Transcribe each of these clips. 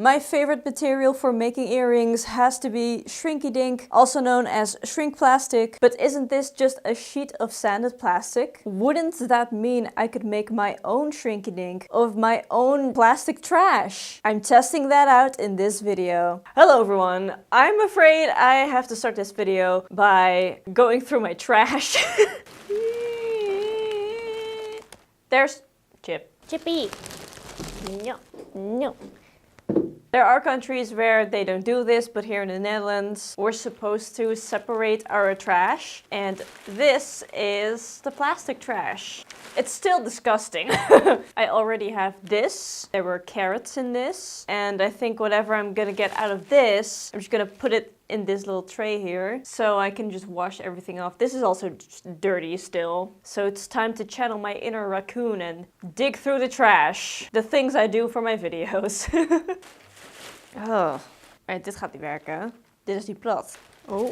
My favorite material for making earrings has to be Shrinky Dink, also known as shrink plastic. But isn't this just a sheet of sanded plastic? Wouldn't that mean I could make my own Shrinky Dink of my own plastic trash? I'm testing that out in this video. Hello everyone, I'm afraid I have to start this video by going through my trash. There's Chippy. No. There are countries where they don't do this, but here in the Netherlands, we're supposed to separate our trash. And this is the plastic trash. It's still disgusting. I already have this. There were carrots in this. And I think whatever I'm gonna get out of this, I'm just gonna put it in this little tray here, so I can just wash everything off. This is also just dirty still. So it's time to channel my inner raccoon and dig through the trash. The things I do for my videos. Oh. Alright, dit gaat niet werken. Dit is niet plat. Oh.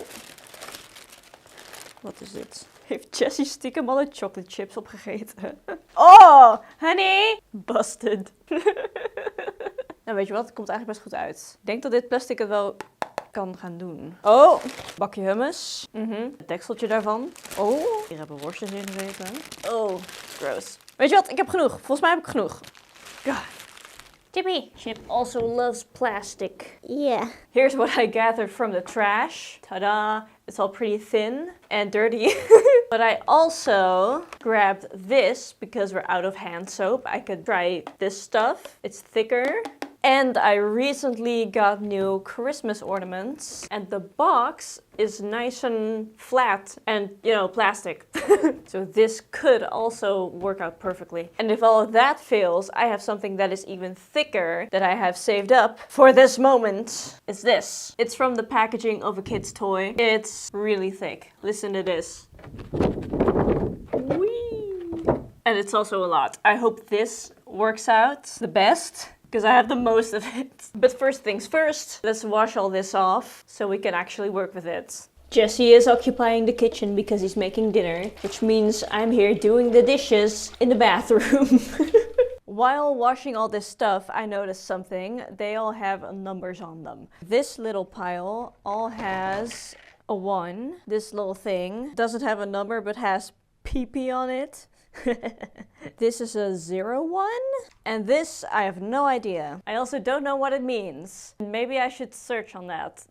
Wat is dit? Heeft Jessie stiekem alle chocolate chips opgegeten? Oh, honey! Busted. Nou, weet je wat? Het komt eigenlijk best goed uit. Ik denk dat dit plastic het wel kan gaan doen. Oh, bakje hummus. Het dekseltje daarvan. Oh, hier hebben worstjes in gezeten. Oh, gross. Weet je wat? Ik heb genoeg. Volgens mij heb ik genoeg. God. Chippy. Chip also loves plastic. Yeah. Here's what I gathered from the trash. Ta-da! It's all pretty thin and dirty. But I also grabbed this because we're out of hand soap. I could try this stuff. It's thicker. And I recently got new Christmas ornaments. And the box is nice and flat and, you know, plastic. So this could also work out perfectly. And if all of that fails, I have something that is even thicker that I have saved up for this moment. It's this. It's from the packaging of a kid's toy. It's really thick. Listen to this. Whee! And it's also a lot. I hope this works out the best, because I have the most of it. But first things first, let's wash all this off so we can actually work with it. Jesse is occupying the kitchen because he's making dinner, which means I'm here doing the dishes in the bathroom. While washing all this stuff, I noticed something. They all have numbers on them. This little pile all has a 1. This little thing doesn't have a number but has PP on it. This is a 01, and this I have no idea. I also don't know what it means. Maybe I should search on that.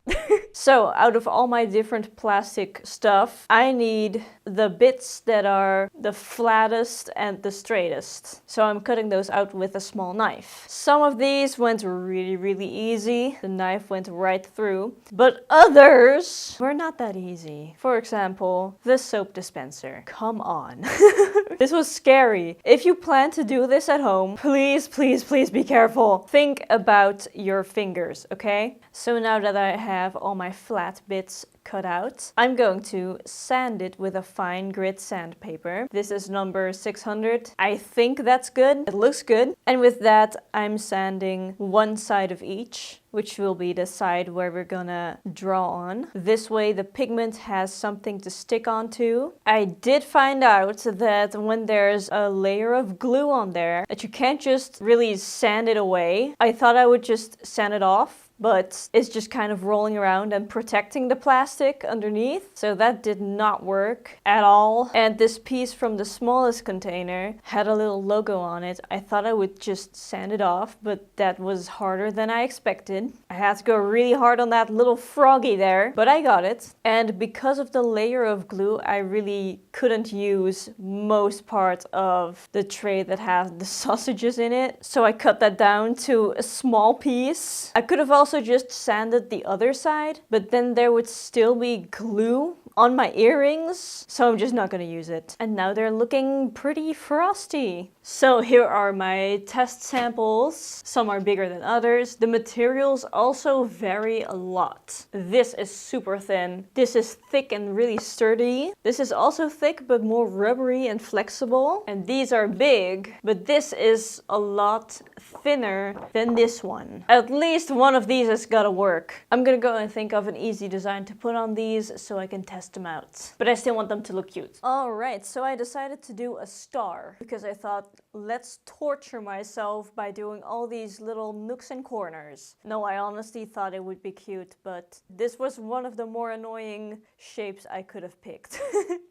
So out of all my different plastic stuff, I need the bits that are the flattest and the straightest. So I'm cutting those out with a small knife. Some of these went really easy. The knife went right through, but others were not that easy. For example, the soap dispenser. Come on. This was scary. If you plan to do this at home, please be careful. Think about your fingers, okay? So now that I have all my flat bits cut out, I'm going to sand it with a fine grit sandpaper. This is number 600. I think that's good. It looks good. And with that, I'm sanding one side of each, which will be the side where we're gonna draw on. This way the pigment has something to stick onto. I did find out that when there's a layer of glue on there, that you can't just really sand it away. I thought I would just sand it off, but it's just kind of rolling around and protecting the plastic underneath. So that did not work at all. And this piece from the smallest container had a little logo on it. I thought I would just sand it off, but that was harder than I expected. I had to go really hard on that little froggy there, but I got it. And because of the layer of glue, I really couldn't use most part of the tray that has the sausages in it. So I cut that down to a small piece. I could have also just sanded the other side, but then there would still be glue on my earrings, so I'm just not gonna use it. And now they're looking pretty frosty. So here are my test samples. Some are bigger than others. The materials also vary a lot. This is super thin. This is thick and really sturdy. This is also thick but more rubbery and flexible. And these are big, but this is a lot thinner than this one. At least one of these has gotta work. I'm gonna go and think of an easy design to put on these so I can test them out. But I still want them to look cute. Alright, so I decided to do a star because I thought, let's torture myself by doing all these little nooks and corners. No, I honestly thought it would be cute, but this was one of the more annoying shapes I could have picked.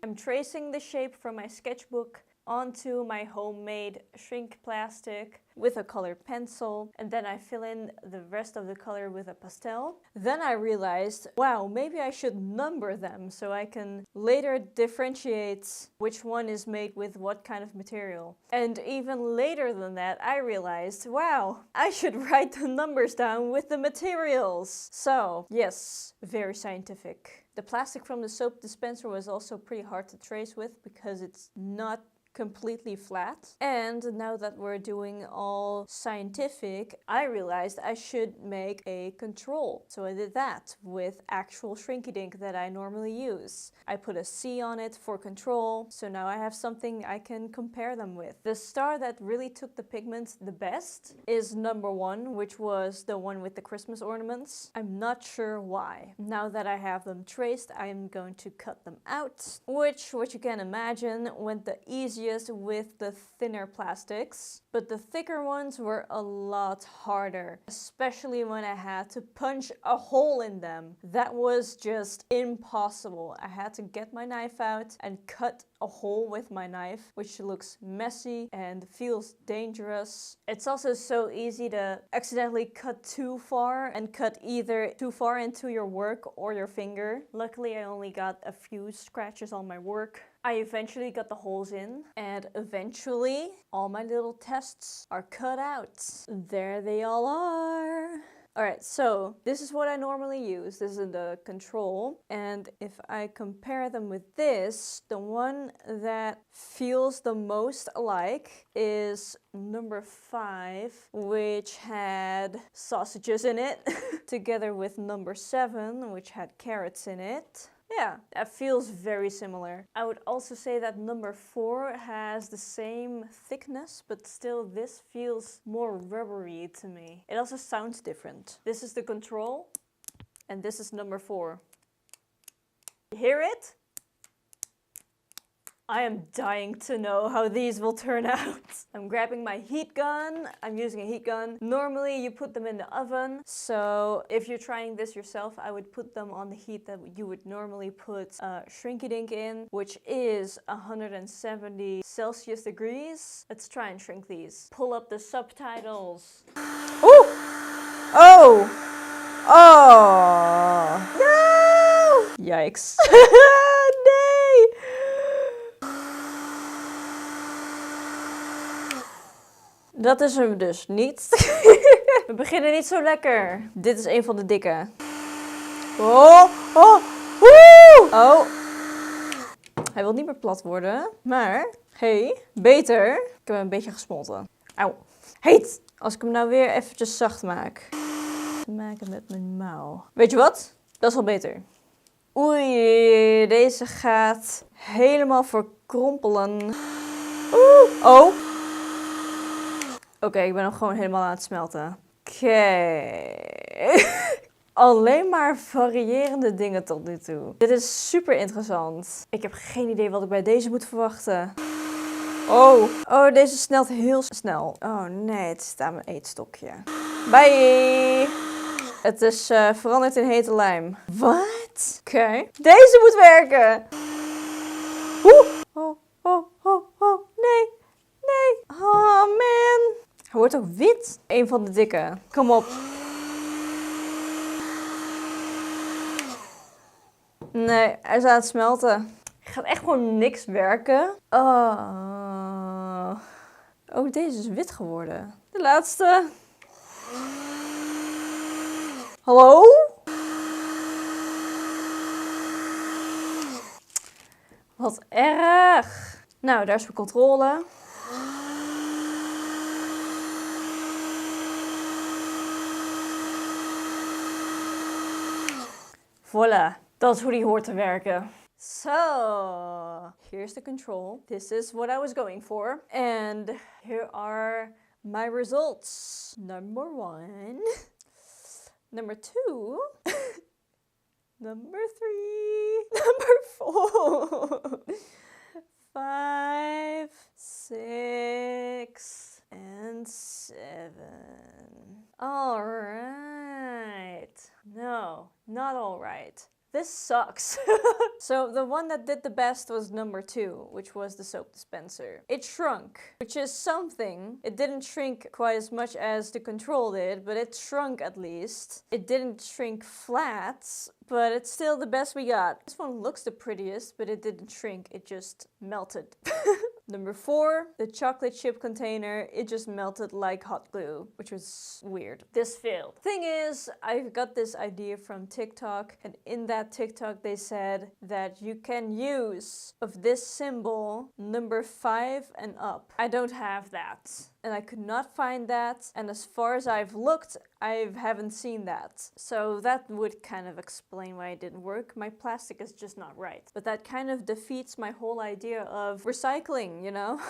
I'm tracing the shape from my sketchbook onto my homemade shrink plastic with a colored pencil, and then I fill in the rest of the color with a pastel. Then I realized, wow, maybe I should number them so I can later differentiate which one is made with what kind of material. And even later than that, I realized, wow, I should write the numbers down with the materials. So, yes, very scientific. The plastic from the soap dispenser was also pretty hard to trace with because it's not completely flat. And now that we're doing all scientific, I realized I should make a control. So I did that with actual Shrinky Dink that I normally use. I put a C on it for control, so now I have something I can compare them with. The star that really took the pigment the best is number 1, which was the one with the Christmas ornaments. I'm not sure why. Now that I have them traced, I'm going to cut them out, which, what you can imagine, went the easiest with the thinner plastics, but the thicker ones were a lot harder, especially when I had to punch a hole in them. That was just impossible. I had to get my knife out and cut a hole with my knife, which looks messy and feels dangerous. It's also so easy to accidentally cut too far and cut either too far into your work or your finger. Luckily, I only got a few scratches on my work. I eventually got the holes in, and eventually all my little tests are cut out. There they all are. Alright, so this is what I normally use. This is the control. And if I compare them with this, the one that feels the most alike is number 5, which had sausages in it, together with number 7, which had carrots in it. Yeah, that feels very similar. I would also say that number 4 has the same thickness, but still this feels more rubbery to me. It also sounds different. This is the control, and this is number 4. You hear it? I am dying to know how these will turn out. I'm grabbing my heat gun. I'm using a heat gun. Normally you put them in the oven. So if you're trying this yourself, I would put them on the heat that you would normally put Shrinky Dink in, which is 170 Celsius degrees. Let's try and shrink these. Pull up the subtitles. Ooh! Oh! Oh! No! Yikes. Nee! Dat is hem dus niet. We beginnen niet zo lekker. Dit is een van de dikke. Oh, oh, woe! Oh. Hij wil niet meer plat worden. Maar, hey, beter. Ik heb hem een beetje gesmolten. Auw. Heet! Als ik hem nou weer eventjes zacht maak. Maak het met mijn mouw. Weet je wat? Dat is al beter. Oei, deze gaat helemaal verkrompelen. Oeh, oh. Oké, ik ben hem gewoon helemaal aan het smelten. Oké. Alleen maar variërende dingen tot nu toe. Dit is super interessant. Ik heb geen idee wat ik bij deze moet verwachten. Oh, oh, deze snelt heel snel. Oh nee, het zit aan mijn eetstokje. Bye! Het is veranderd in hete lijm. Wat? Oké. Deze moet werken! Oeh! Oh, oh, oh, oh, nee! Nee! Oh man! Hij wordt ook wit. Eén van de dikke. Kom op. Nee, hij is aan het smelten. Gaat echt gewoon niks werken. Oh. Oh, deze is wit geworden. De laatste. Hallo? Wat erg. Nou, daar is mijn controle. Voilà, dat is hoe die hoort te werken. So, here's the control. This is what I was going for. And here are My results. Number 1. Number 2. Number 3. Number 4. 5, 6, and 7. All right. No, not all right. This sucks. So the one that did the best was number 2, which was the soap dispenser. It shrunk, which is something. It didn't shrink quite as much as the control did, but it shrunk at least. It didn't shrink flat, but it's still the best we got. This one looks the prettiest, but it didn't shrink, it just melted. Number 4, the chocolate chip container, it just melted like hot glue, which was weird. This failed. Thing is, I got this idea from TikTok, and in that TikTok they said that you can use of this symbol number 5 and up. I don't have that, and I could not find that, and as far as I've looked, I haven't seen that. So that would kind of explain why it didn't work. My plastic is just not right. But that kind of defeats my whole idea of recycling, you know?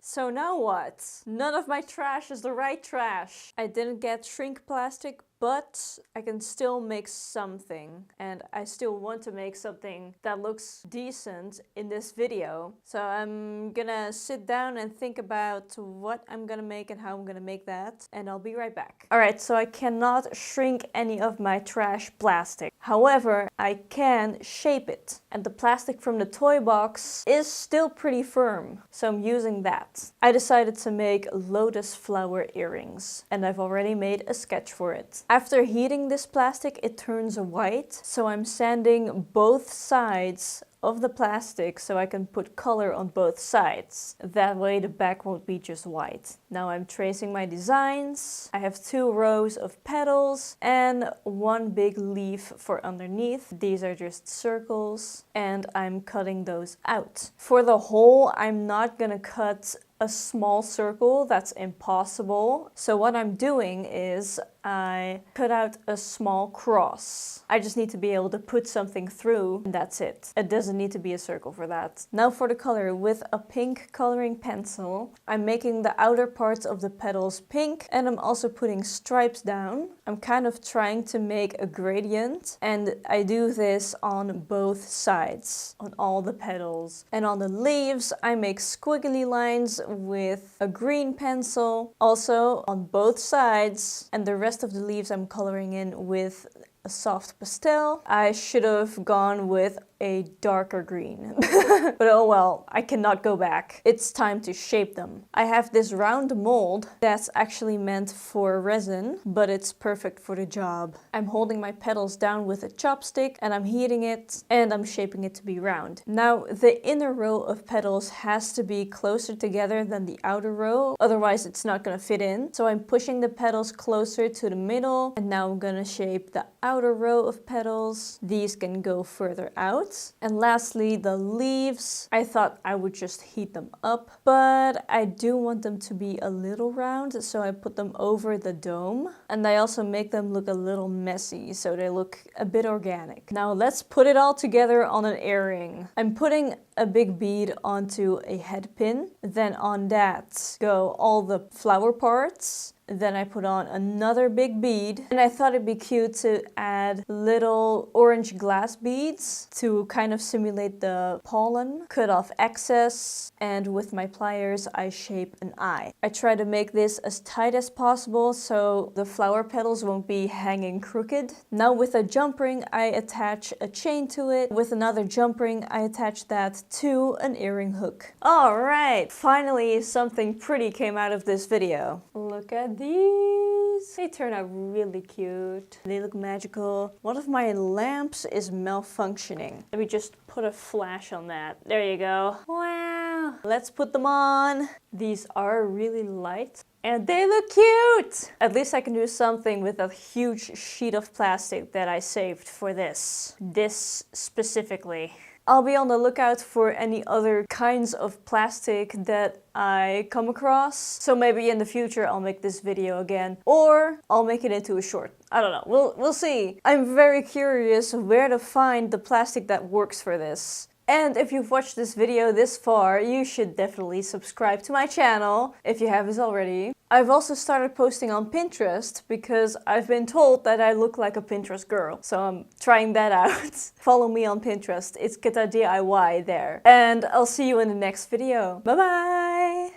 So now what? None of my trash is the right trash. I didn't get shrink plastic, but I can still make something, and I still want to make something that looks decent in this video. So I'm gonna sit down and think about what I'm gonna make and how I'm gonna make that, and I'll be right back. Alright, so I cannot shrink any of my trash plastic. However, I can shape it, and the plastic from the toy box is still pretty firm, so I'm using that. I decided to make lotus flower earrings, and I've already made a sketch for it. After heating this plastic, it turns white, so I'm sanding both sides of the plastic so I can put color on both sides. That way the back won't be just white. Now I'm tracing my designs. I have 2 rows of petals and 1 big leaf for underneath. These are just circles, and I'm cutting those out. For the hole, I'm not gonna cut a small circle, that's impossible. So what I'm doing is I cut out a small cross. I just need to be able to put something through, and that's it. It doesn't need to be a circle for that. Now for the color, with a pink coloring pencil, I'm making the outer parts of the petals pink, and I'm also putting stripes down. I'm kind of trying to make a gradient, and I do this on both sides, on all the petals. And on the leaves, I make squiggly lines with a green pencil, also on both sides, and the rest of the leaves I'm coloring in with a soft pastel. I should have gone with a darker green. But oh well, I cannot go back. It's time to shape them. I have this round mold that's actually meant for resin, but it's perfect for the job. I'm holding my petals down with a chopstick, and I'm heating it, and I'm shaping it to be round. Now, the inner row of petals has to be closer together than the outer row, otherwise it's not gonna fit in. So I'm pushing the petals closer to the middle, and now I'm gonna shape the outer row of petals. These can go further out. And lastly, the leaves. I thought I would just heat them up, but I do want them to be a little round, so I put them over the dome. And I also make them look a little messy, so they look a bit organic. Now let's put it all together on an earring. I'm putting a big bead onto a head pin. Then on that go all the flower parts. Then I put on another big bead, and I thought it'd be cute to add little orange glass beads to kind of simulate the pollen. Cut off excess, and with my pliers I shape an eye. I try to make this as tight as possible so the flower petals won't be hanging crooked. Now with a jump ring I attach a chain to it. With another jump ring I attach that to an earring hook. Alright, finally something pretty came out of this video. Look at these. They turn out really cute. They look magical. One of my lamps is malfunctioning. Let me just put a flash on that. There you go. Wow. Let's put them on. These are really light. And they look cute! At least I can do something with a huge sheet of plastic that I saved for this. This specifically. I'll be on the lookout for any other kinds of plastic that I come across. So maybe in the future I'll make this video again, or I'll make it into a short. I don't know, we'll see. I'm very curious where to find the plastic that works for this. And if you've watched this video this far, you should definitely subscribe to my channel if you haven't already. I've also started posting on Pinterest because I've been told that I look like a Pinterest girl. So I'm trying that out. Follow me on Pinterest. It's Kitta DIY there. And I'll see you in the next video. Bye bye!